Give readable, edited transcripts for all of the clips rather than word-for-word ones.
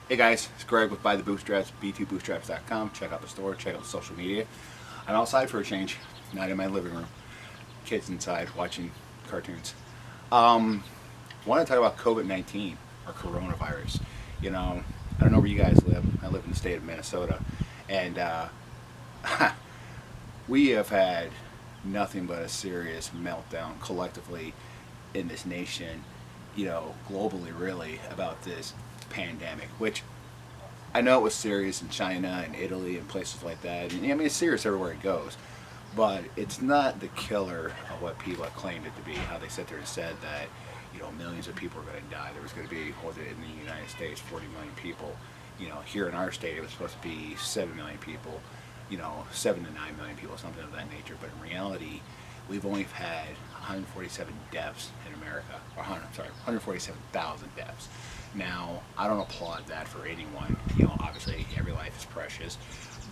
Hey guys, it's Greg with Buy the Bootstraps, b2bootstraps.com. Check out the store, check out the social media. I'm outside for a change, not in my living room. Kids inside watching cartoons. I want to talk about COVID-19 or coronavirus. You know, I don't know where you guys live. I live in the state of Minnesota, and we have had nothing but a serious meltdown collectively in this nation, globally really, about this pandemic, which I know it was serious in China and Italy and places like that. And I mean, it's serious everywhere it goes, but it's not the killer of what people have claimed it to be. How they sit there and said that, millions of people are going to die. There was going to be, what was it, in the United States, 40 million people. Here in our state, it was supposed to be 7 million people. 7 to 9 million people, something of that nature. But in reality, we've only had 147 deaths in America, or 147,000 deaths. Now, I don't applaud that for anyone. Obviously every life is precious,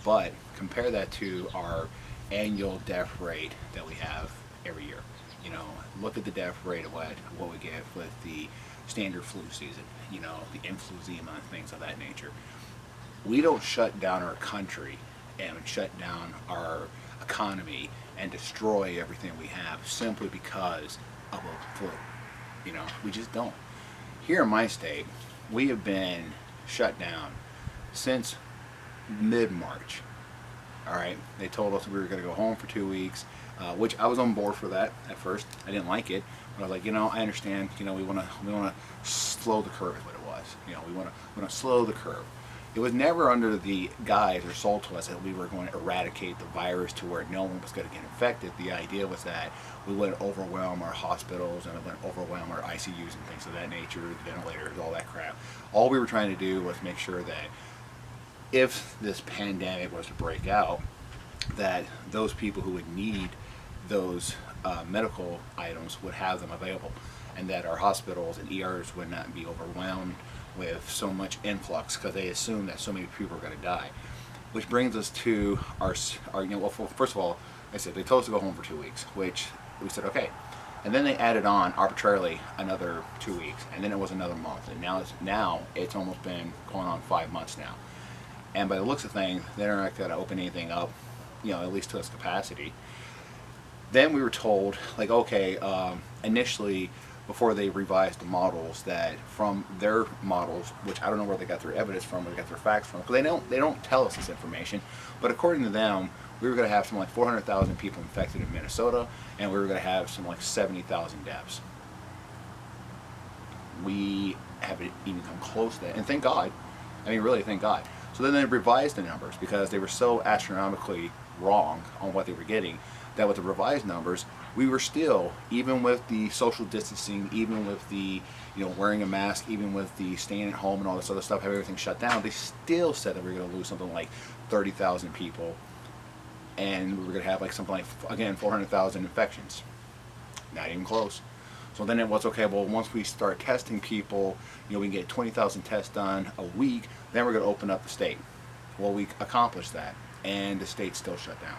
but compare that to our annual death rate that we have every year. Look at the death rate of what we get with the standard flu season, the emphysema and things of that nature. We don't shut down our country and shut down our economy and destroy everything we have simply because of a flu. We just don't. Here in my state, we have been shut down since mid-March. All right, they told us we were going to go home for 2 weeks, which I was on board for that at first. I didn't like it, but I was like, I understand. We want to slow the curve, is what it was. We want to slow the curve. It was never under the guise or sold to us that we were going to eradicate the virus to where no one was going to get infected. The idea was that we wouldn't overwhelm our hospitals and it wouldn't overwhelm our ICUs and things of that nature, ventilators, all that crap. All we were trying to do was make sure that if this pandemic was to break out, that those people who would need those medical items would have them available, and that our hospitals and ERs would not be overwhelmed with so much influx because they assume that so many people are going to die. Which brings us to our well, first of all, I said they told us to go home for 2 weeks, which we said okay, and then they added on arbitrarily another 2 weeks, and then it was another month, and now it's almost been going on 5 months now. And by the looks of things, they're not going to open anything up, at least to its capacity. Then we were told, like, okay, initially, before they revised the models, that from their models, which I don't know where they got their evidence from, where they got their facts from, because they don't tell us this information, but according to them, we were going to have something like 400,000 people infected in Minnesota, and we were going to have something like 70,000 deaths. We haven't even come close to that, and thank God. I mean, really, thank God. So then they revised the numbers because they were so astronomically wrong on what they were getting that with the revised numbers, we were still, even with the social distancing, even with the wearing a mask, even with the staying at home and all this other stuff, have everything shut down, they still said that we were going to lose something like 30,000 people, and we were going to have like something like, again, 400,000 infections. Not even close. So then it was, okay, well, once we start testing people, we can get 20,000 tests done a week, then we're going to open up the state. Well, we accomplished that, and the state's still shut down.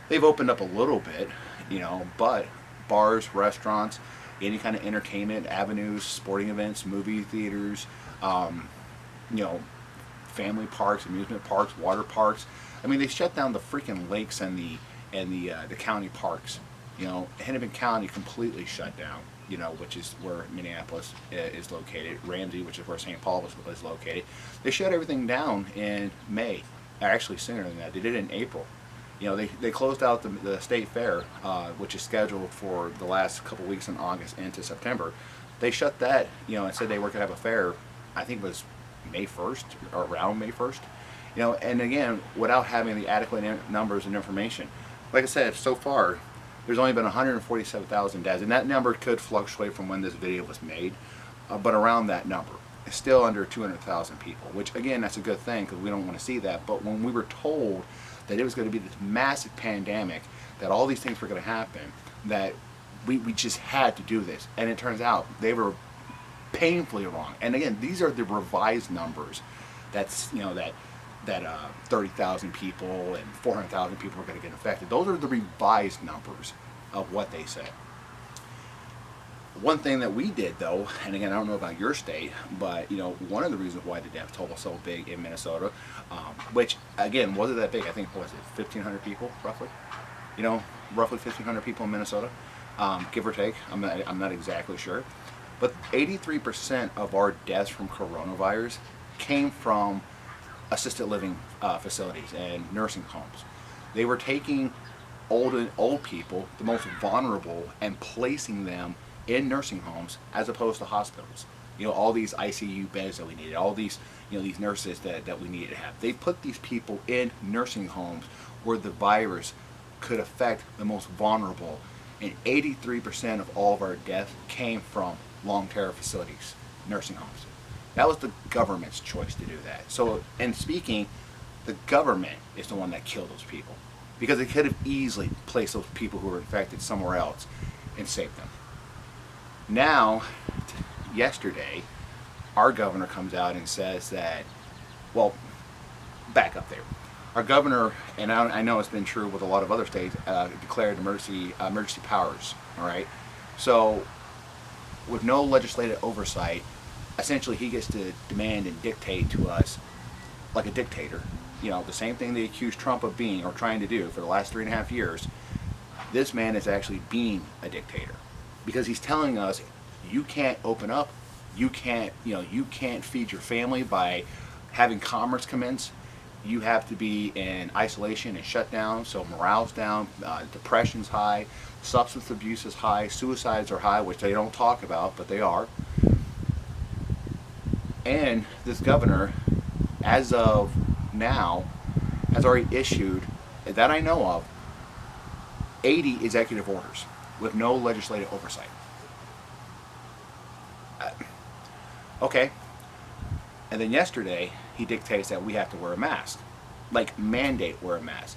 They've opened up a little bit, but bars, restaurants, any kind of entertainment avenues, sporting events, movie theaters, family parks, amusement parks, water parks. I mean, they shut down the freaking lakes and the county parks. Hennepin County completely shut down, which is where Minneapolis is located. Ramsey, which is where St. Paul was located. They shut everything down in May. Actually, sooner than that. They did it in April. They closed out the state fair, which is scheduled for the last couple weeks in August into September. They shut that, and said they were going to have a fair, I think it was May 1st, or around May 1st. And again, without having the adequate numbers and information. Like I said, so far, there's only been 147,000 deaths, and that number could fluctuate from when this video was made, but around that number. It's still under 200,000 people, which again, that's a good thing because we don't want to see that. But when we were told that it was going to be this massive pandemic, that all these things were going to happen, that we just had to do this, and it turns out they were painfully wrong. And again, these are the revised numbers. That's that 30,000 people and 400,000 people are going to get infected. Those are the revised numbers of what they said. One thing that we did though, and again, I don't know about your state, but one of the reasons why the death toll was so big in Minnesota, which again wasn't that big. I think what was it, 1,500 people roughly? Roughly 1,500 people in Minnesota, give or take. I'm not exactly sure, but 83% of our deaths from coronavirus came from assisted living facilities and nursing homes. They were taking old people, the most vulnerable, and placing them in nursing homes as opposed to hospitals. All these ICU beds that we needed, all these these nurses that we needed to have. They put these people in nursing homes where the virus could affect the most vulnerable, and 83% of all of our deaths came from long-term facilities, nursing homes. That was the government's choice to do that. So, and speaking, the government is the one that killed those people, because they could have easily placed those people who were infected somewhere else and saved them. Now, yesterday, our governor comes out and says that, well, back up there. Our governor, and I know it's been true with a lot of other states, declared emergency powers. All right, so with no legislative oversight, essentially he gets to demand and dictate to us like a dictator. The same thing they accused Trump of being or trying to do for the last 3.5 years. This man is actually being a dictator, because he's telling us you can't open up, you can't feed your family by having commerce commence. You have to be in isolation and shut down, so morale's down, depression's high, substance abuse is high, suicides are high, which they don't talk about, but they are. And this governor, as of now, has already issued, that I know of, 80 executive orders with no legislative oversight. Okay. And then yesterday, he dictates that we have to wear a mask. Like, mandate wear a mask.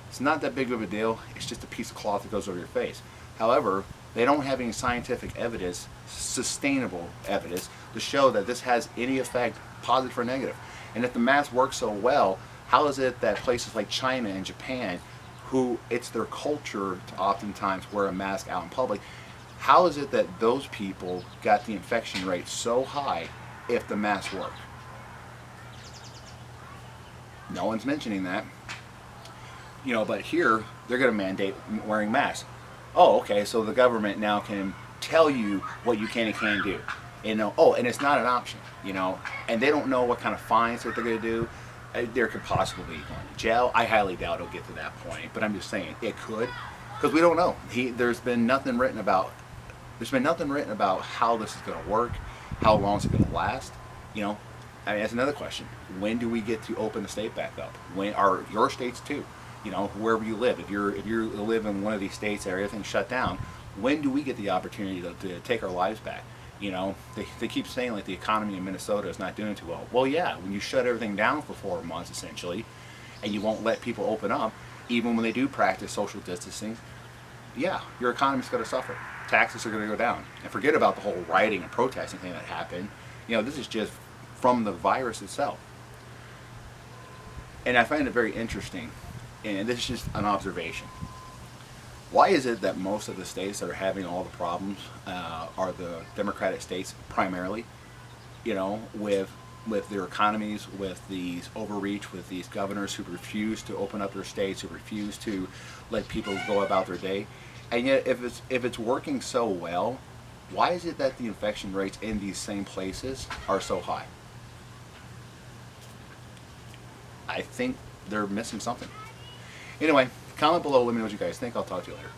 It's not that big of a deal. It's just a piece of cloth that goes over your face. However, they don't have any scientific evidence, sustainable evidence, to show that this has any effect, positive or negative. And if the mask works so well, how is it that places like China and Japan, who it's their culture to oftentimes wear a mask out in public, how is it that those people got the infection rate so high if the masks work? No one's mentioning that. But here, they're going to mandate wearing masks. Oh, okay, so the government now can tell you what you can and can't do. And it's not an option, and they don't know what kind of fines that they're going to do. There could possibly be going to jail. I highly doubt it'll get to that point, but I'm just saying it could, because we don't know. There's been nothing written about how this is going to work, how long it's going to last. That's another question. When do we get to open the state back up? When are your states too? Wherever you live. If you live in one of these states that everything's shut down, when do we get the opportunity to take our lives back? They keep saying like the economy in Minnesota is not doing too well. Well, yeah, when you shut everything down for 4 months essentially, and you won't let people open up, even when they do practice social distancing, yeah, your economy's going to suffer. Taxes are going to go down. And forget about the whole rioting and protesting thing that happened. This is just from the virus itself. And I find it very interesting, and this is just an observation. Why is it that most of the states that are having all the problems are the Democratic states primarily, with their economies, with these overreach, with these governors who refuse to open up their states, who refuse to let people go about their day? And yet, if it's working so well, why is it that the infection rates in these same places are so high? I think they're missing something. Anyway, comment below, let me know what you guys think. I'll talk to you later.